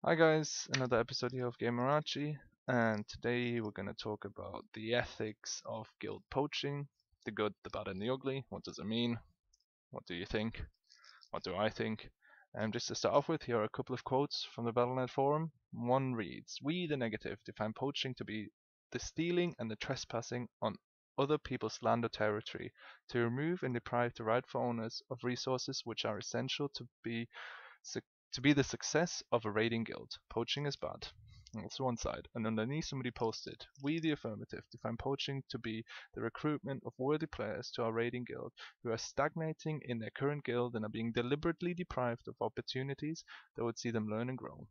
Hi guys, another episode here of Gamerachi, and today we're going to talk about the ethics of guild poaching, the good, the bad, and the ugly. What does it mean? What do you think? What do I think? And just to start off with, here are a couple of quotes from the Battle.net forum. One reads, "We, the negative, define poaching to be the stealing and the trespassing on other people's land or territory, to remove and deprive the rightful owners of resources which are essential to be the success of a raiding guild. Poaching is bad." That's one side. And underneath somebody posted, "We the affirmative define poaching to be the recruitment of worthy players to our raiding guild who are stagnating in their current guild and are being deliberately deprived of opportunities that would see them learn and grow.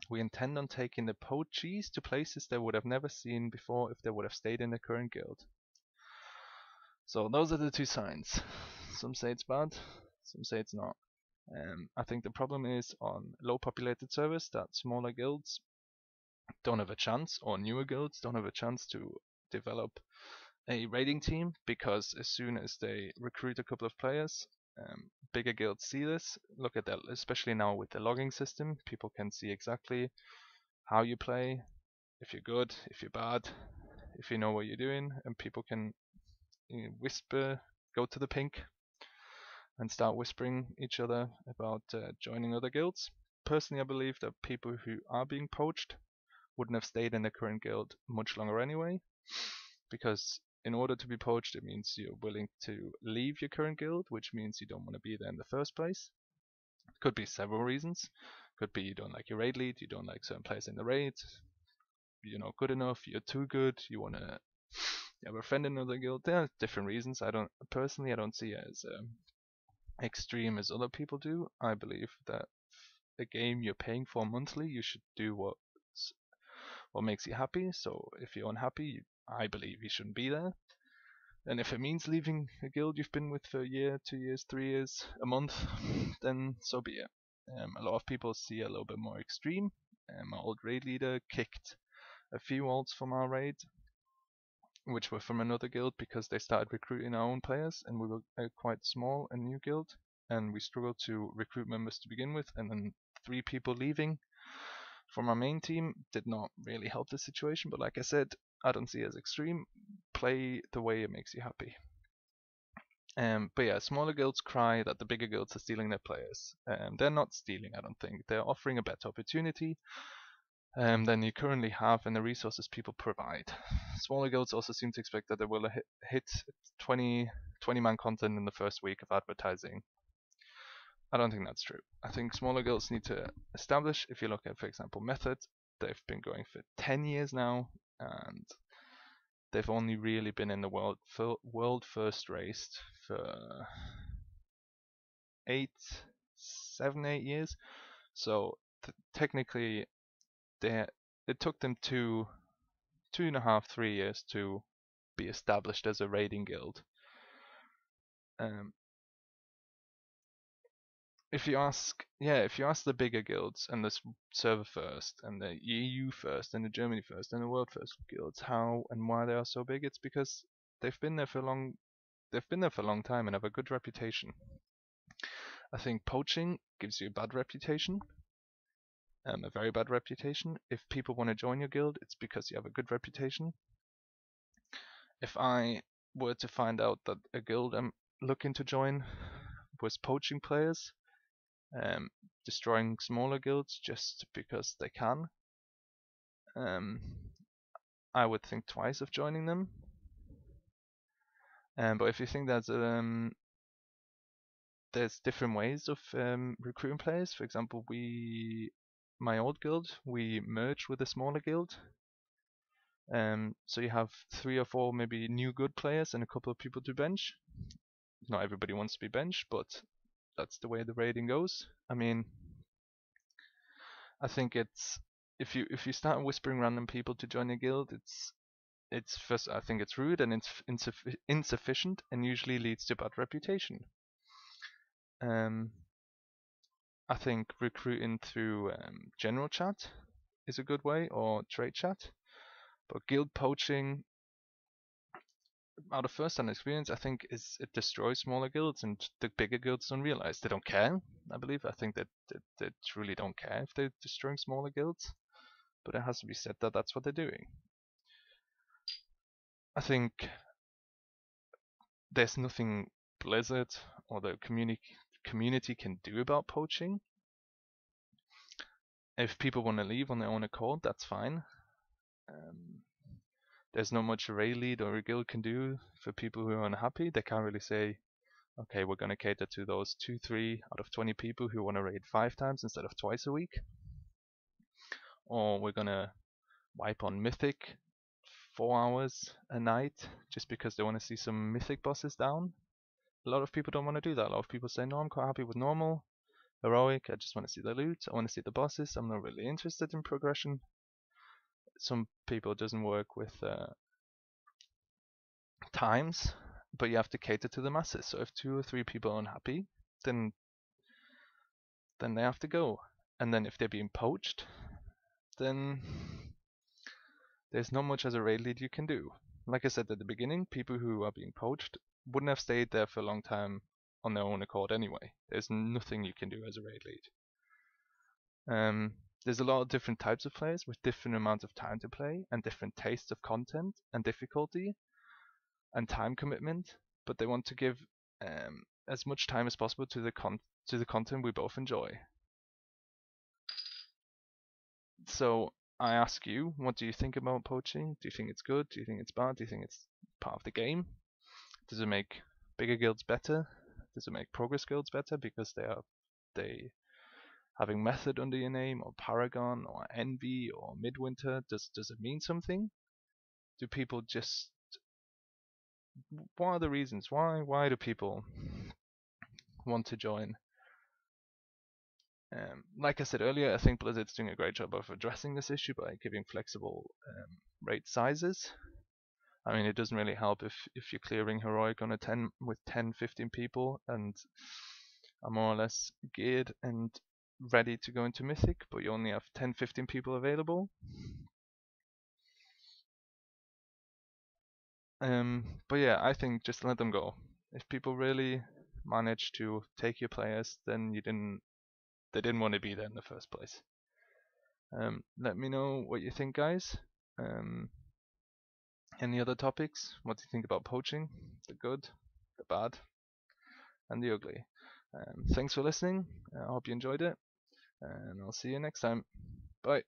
We intend on taking the poachees to places they would have never seen before if they would have stayed in their current guild." So those are the two signs. Some say it's bad, some say it's not. I think the problem is on low populated servers that smaller guilds don't have a chance, or newer guilds don't have a chance to develop a raiding team, because as soon as they recruit a couple of players, bigger guilds see this. Look at that, especially now with the logging system. People can see exactly how you play, if you're good, if you're bad, if you know what you're doing, and people can whisper, go to the pink and start whispering each other about joining other guilds. Personally, I believe that people who are being poached wouldn't have stayed in their current guild much longer anyway, because in order to be poached, it means you're willing to leave your current guild, which means you don't want to be there in the first place. Could be several reasons. Could be you don't like your raid lead, you don't like certain players in the raid, you're not good enough, you're too good, you want to have a friend in another guild. There are different reasons. I don't see it as extreme as other people do. I believe that a game you're paying for monthly, you should do what makes you happy. So if you're unhappy, I believe you shouldn't be there. And if it means leaving a guild you've been with for a year, 2 years, 3 years, a month, then so be it. A lot of people see it a little bit more extreme. My old raid leader kicked a few alts from our raid, which were from another guild, because they started recruiting our own players, and we were a quite small and new guild, and we struggled to recruit members to begin with, and then 3 people leaving from our main team did not really help the situation. But like I said, I don't see it as extreme. Play the way it makes you happy. But yeah, smaller guilds cry that the bigger guilds are stealing their players. They're not stealing, I don't think. They're offering a better opportunity than you currently have and the resources people provide. Smaller guilds also seem to expect that they will hit 20-man content in the first week of advertising. I don't think that's true. I think smaller guilds need to establish, if you look at, for example, Method, they've been going for 10 years now, and they've only really been in the world first raced for 7, 8 years. So technically, it took them 2.5, 3 years to be established as a raiding guild. Um, if you ask the bigger guilds and the server first and the EU first and the Germany first and the world first guilds, how and why they are so big, it's because they've been there for a long time and have a good reputation. I think poaching gives you a bad reputation, a very bad reputation. If people want to join your guild, it's because you have a good reputation. If I were to find out that a guild I'm looking to join was poaching players, destroying smaller guilds just because they can, I would think twice of joining them. But if you think that there's different ways of recruiting players, for example, my old guild, we merged with a smaller guild. So you have 3 or 4 maybe new good players and a couple of people to bench. Not everybody wants to be benched, but that's the way the raiding goes. I mean, I think it's if you start whispering random people to join a guild, it's first, I think it's rude and it's insufficient and usually leads to bad reputation. I think recruiting through general chat is a good way, or trade chat, but guild poaching, out of first-hand experience, I think it destroys smaller guilds, and the bigger guilds don't realize. They don't care, I believe. I think that they truly don't care if they're destroying smaller guilds, but it has to be said that that's what they're doing. I think there's nothing Blizzard or the community can do about poaching. If people want to leave on their own accord, that's fine. There's not much a raid lead or a guild can do for people who are unhappy. They can't really say, okay, we're going to cater to those 2-3 out of 20 people who want to raid 5 times instead of twice a week. Or we're going to wipe on Mythic 4 hours a night just because they want to see some Mythic bosses down. A lot of people don't want to do that. A lot of people say, no, I'm quite happy with normal, heroic, I just want to see the loot, I want to see the bosses, I'm not really interested in progression. Some people, it doesn't work with times, but you have to cater to the masses. So if 2 or 3 people are unhappy, then they have to go. And then if they're being poached, then there's not much as a raid lead you can do. Like I said at the beginning, people who are being poached wouldn't have stayed there for a long time on their own accord anyway. There's nothing you can do as a raid lead. There's a lot of different types of players with different amounts of time to play and different tastes of content and difficulty and time commitment, but they want to give as much time as possible to the content we both enjoy. So I ask you, what do you think about poaching? Do you think it's good? Do you think it's bad? Do you think it's part of the game? Does it make bigger guilds better? Does it make progress guilds better because they having method under your name, or Paragon, or Envy, or Midwinter? Does it mean something? Do people just, what are the reasons? Why do people want to join? Like I said earlier, I think Blizzard's doing a great job of addressing this issue by giving flexible rate sizes. I mean, it doesn't really help if you're clearing heroic on a 10 with 10-15 people and are more or less geared and ready to go into Mythic, but you only have 10-15 people available. But yeah, I think just let them go. If people really manage to take your players, then they didn't want to be there in the first place. Let me know what you think, guys. Any other topics? What do you think about poaching? The good, the bad, and the ugly. Thanks for listening. I hope you enjoyed it, and I'll see you next time. Bye.